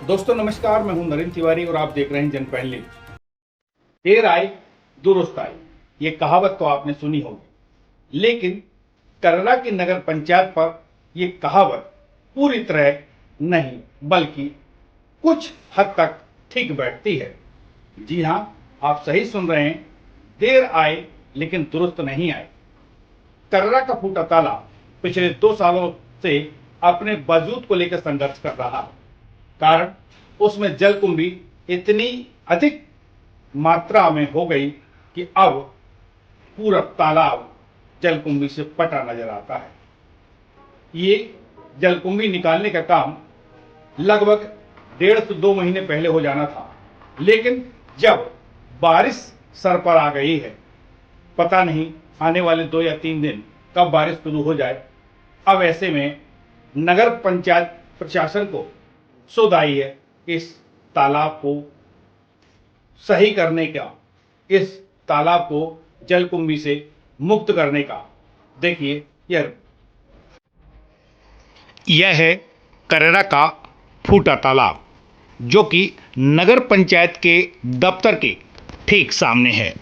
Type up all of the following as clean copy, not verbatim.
दोस्तों नमस्कार, मैं हूं नरेंद्र तिवारी और आप देख रहे हैं जनपहल न्यूज। देर आए दुरुस्त आए, ये कहावत तो आपने सुनी होगी, लेकिन करला की नगर पंचायत पर यह कहावत पूरी तरह नहीं बल्कि कुछ हद तक ठीक बैठती है। जी हां, आप सही सुन रहे हैं, देर आए लेकिन दुरुस्त नहीं आए। करला का फूटा तालाब पिछले 2 सालों से अपने वजूद को लेकर संघर्ष कर रहा है। कारण उसमें जलकुंभी इतनी अधिक मात्रा में हो गई कि अब पूरा तालाब जलकुंभी से पटा नजर आता है। ये जलकुंभी निकालने का काम लगभग 1.5 से 2 महीने पहले हो जाना था, लेकिन जब बारिश सर पर आ गई है, पता नहीं आने वाले 2 या 3 दिन कब बारिश शुरू हो जाए। अब ऐसे में नगर पंचायत प्रशासन को सुध आई है इस तालाब को सही करने का, इस तालाब को जलकुंभी से मुक्त करने का। देखिए, यह है करला का फूटा तालाब, जो कि नगर पंचायत के दफ्तर के ठीक सामने है।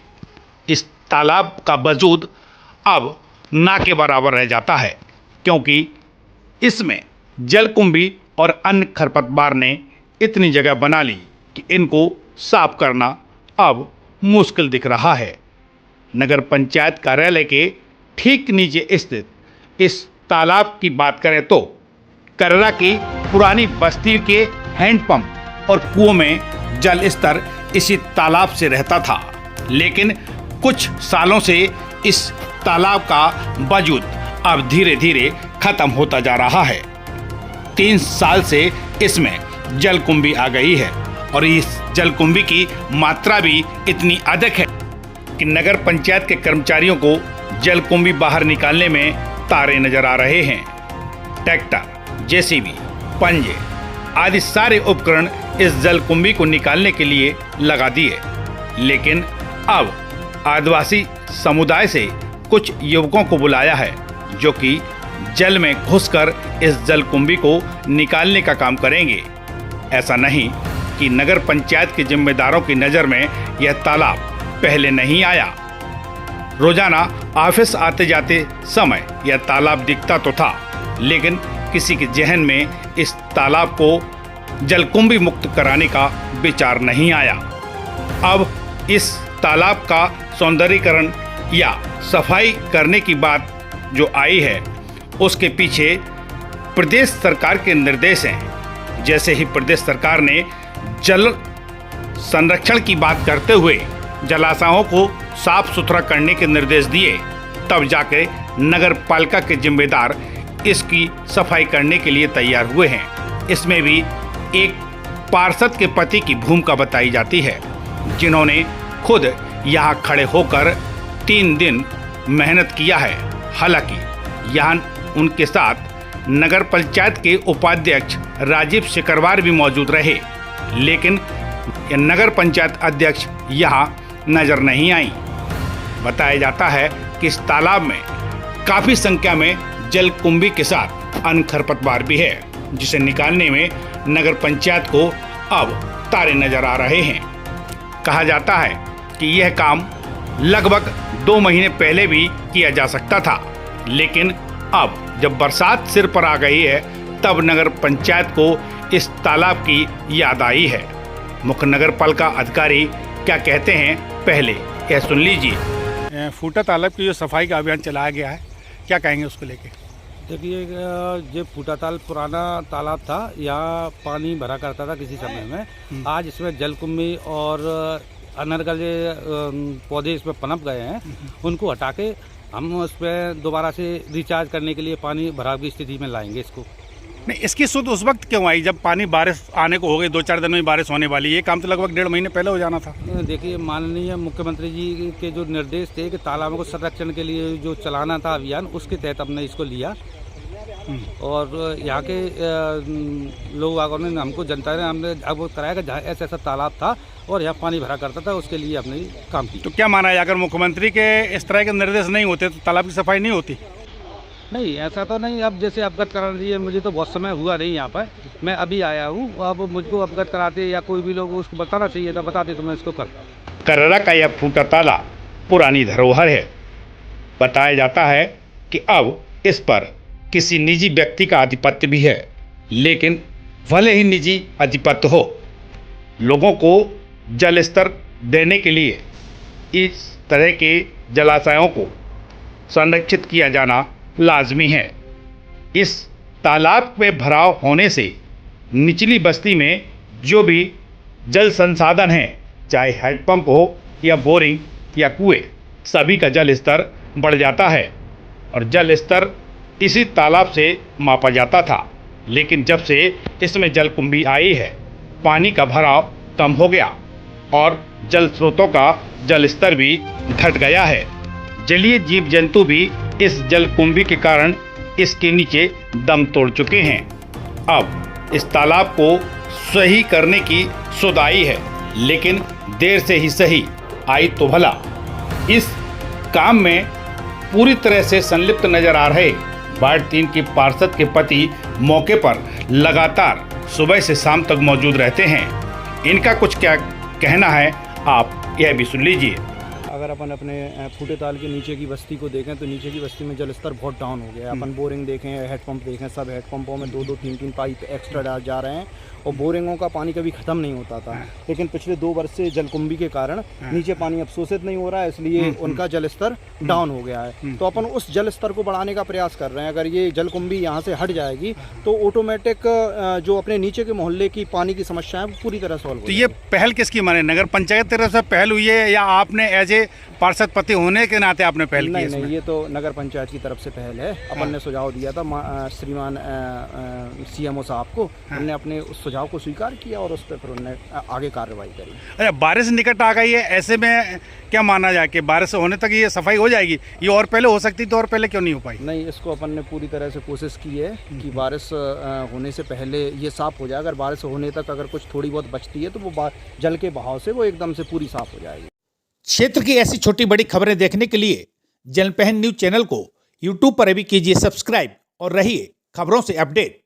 इस तालाब का वजूद अब ना के बराबर रह जाता है, क्योंकि इसमें जलकुंभी और अन्य खरपतवार ने इतनी जगह बना ली कि इनको साफ करना अब मुश्किल दिख रहा है। नगर पंचायत कार्यालय के ठीक नीचे स्थित इस तालाब की बात करें तो करला की पुरानी बस्ती के हैंडपंप और कुओं में जल स्तर इसी तालाब से रहता था, लेकिन कुछ सालों से इस तालाब का वजूद अब धीरे धीरे खत्म होता जा रहा है। 3 साल से इसमें जलकुंभी आ गई है और इस जलकुंभी की मात्रा भी इतनी अधिक है कि नगर पंचायत के कर्मचारियों को जलकुंभी बाहर निकालने में तारे नजर आ रहे हैं। ट्रैक्टर, जेसीबी, पंजे आदि सारे उपकरण इस जलकुंभी को निकालने के लिए लगा दिए, लेकिन अब आदिवासी समुदाय से कुछ युवकों को बुलाया है, जो कि जल में घुसकर इस जलकुंभी को निकालने का काम करेंगे। ऐसा नहीं कि नगर पंचायत के जिम्मेदारों की नज़र में यह तालाब पहले नहीं आया। रोजाना ऑफिस आते जाते समय यह तालाब दिखता तो था, लेकिन किसी के जहन में इस तालाब को जलकुंभी मुक्त कराने का विचार नहीं आया। अब इस तालाब का सौंदर्यीकरण या सफाई करने की बात जो आई है, उसके पीछे प्रदेश सरकार के निर्देश हैं। जैसे ही प्रदेश सरकार ने जल संरक्षण की बात करते हुए जलाशयों को साफ सुथरा करने के निर्देश दिए, तब जाके नगर पालिका के जिम्मेदार इसकी सफाई करने के लिए तैयार हुए हैं। इसमें भी एक पार्षद के पति की भूमिका बताई जाती है, जिन्होंने खुद यहाँ खड़े होकर 3 दिन मेहनत किया है। हालांकि यहाँ उनके साथ नगर पंचायत के उपाध्यक्ष राजीव सिकरवार भी मौजूद रहे, लेकिन नगर पंचायत अध्यक्ष यहाँ नजर नहीं आई। बताया जाता है कि इस तालाब में काफ़ी संख्या में जलकुंभी के साथ अन्य खरपतवार भी है, जिसे निकालने में नगर पंचायत को अब तारे नजर आ रहे हैं। कहा जाता है कि यह काम लगभग 2 महीने पहले भी किया जा सकता था, लेकिन अब जब बरसात सिर पर आ गई है, तब नगर पंचायत को इस तालाब की याद आई है। मुख्य नगर पालिका अधिकारी क्या कहते हैं, पहले यह सुन लीजिए। फूटा तालाब की जो सफाई का अभियान चलाया गया है, क्या कहेंगे उसको लेके? देखिए, ये फूटा ताल पुराना तालाब था, यहाँ पानी भरा करता था किसी समय में। आज इसमें जलकुंभी और अनर्गल पौधे इसमें पनप गए हैं, उनको हटा के हम उस पर दोबारा से रिचार्ज करने के लिए पानी भराव की स्थिति में लाएंगे इसको। नहीं, इसकी सुध उस वक्त क्यों आई जब पानी बारिश आने को हो गई? 2-4 दिन में बारिश होने वाली, ये काम तो लगभग 1.5 महीने पहले हो जाना था। देखिए, माननीय मुख्यमंत्री जी के जो निर्देश थे कि तालाबों को संरक्षण के लिए जो चलाना था अभियान, उसके तहत हमने इसको लिया और यहाँ के लोग ने हमको, जनता ने हमने अवगत कराया कि जहाँ ऐसा ऐसा तालाब था और यहाँ पानी भरा करता था, उसके लिए हमने काम किया। तो क्या माना है, अगर मुख्यमंत्री के इस तरह के निर्देश नहीं होते तो तालाब की सफाई नहीं होती? नहीं ऐसा तो नहीं, अब जैसे अवगत करा दिए, मुझे तो बहुत समय हुआ नहीं यहाँ पर, मैं अभी आया हूँ। अब मुझको अवगत कराते या कोई भी लोग उसको बताना चाहिए था, बताते तो मैं इसको करता। कर्रा का यह फूटा तालाब पुरानी धरोहर है। बताया जाता है कि अब इस पर किसी निजी व्यक्ति का आधिपत्य भी है, लेकिन भले ही निजी आधिपत्य हो, लोगों को जल स्तर देने के लिए इस तरह के जलाशयों को संरक्षित किया जाना लाजमी है। इस तालाब में भराव होने से निचली बस्ती में जो भी जल संसाधन हैं, चाहे हैंडपंप हो या बोरिंग या कुएं, सभी का जल स्तर बढ़ जाता है। और जल स्तर इसी तालाब से मापा जाता था, लेकिन जब से इसमें जलकुंभी आई है, पानी का भराव कम हो गया और जल स्रोतों का जल स्तर भी घट गया है। जलीय जीव जंतु भी इस जलकुंभी के कारण इसके नीचे दम तोड़ चुके हैं। अब इस तालाब को सही करने की सुधाई है, लेकिन देर से ही सही आई तो भला। इस काम में पूरी तरह से संलिप्त नजर आ रहे वार्ड 3 के पार्षद के पति मौके पर लगातार सुबह से शाम तक मौजूद रहते हैं। इनका कुछ क्या कहना है, आप यह भी सुन लीजिए। अगर अपन अपने फूटे ताल के नीचे की बस्ती को देखें तो नीचे की बस्ती में जल स्तर बहुत डाउन हो गया है। अपन बोरिंग देखें, हेडपंप देखें, सब हेडपंपों में 2-2, 3-3 पाइप एक्स्ट्रा जा रहे हैं और बोरिंगों का पानी कभी ख़त्म नहीं होता था। लेकिन पिछले 2 वर्ष से जलकुंभी के कारण नीचे पानी अवशोषित नहीं हो रहा है, इसलिए उनका जल स्तर डाउन हो गया है। तो अपन उस जल स्तर को बढ़ाने का प्रयास कर रहे हैं। अगर ये जलकुंभी यहाँ से हट जाएगी तो ऑटोमेटिक जो अपने नीचे के मोहल्ले की पानी की समस्या है पूरी तरह सॉल्व हो तो ये पहल किसकी माने, नगर पंचायत तरफ से पहल हुई है या आपने एज ए पार्षद पति होने के नाते आपने पहल की? नहीं, ये तो नगर पंचायत की तरफ से पहल है। अपन ने सुझाव दिया था श्रीमान CMO साहब को, हमने अपने उस सुझाव को स्वीकार किया और उस पर फिर उन्होंने आगे कार्रवाई करी। अच्छा, बारिश निकट आ गई है, ऐसे में क्या माना जाए कि बारिश होने तक ये सफाई हो जाएगी? ये और पहले हो सकती तो और पहले क्यों नहीं हो पाई? नहीं, इसको अपन ने पूरी तरह से कोशिश की है कि बारिश होने से पहले ये साफ़ हो जाए। अगर बारिश होने तक अगर कुछ थोड़ी बहुत बचती है तो वो जल के बहाव से वो एकदम से पूरी साफ़ हो जाएगी। क्षेत्र की ऐसी छोटी बड़ी खबरें देखने के लिए जनपहन न्यूज चैनल को यूट्यूब पर भी कीजिए सब्सक्राइब और रहिए खबरों से अपडेट।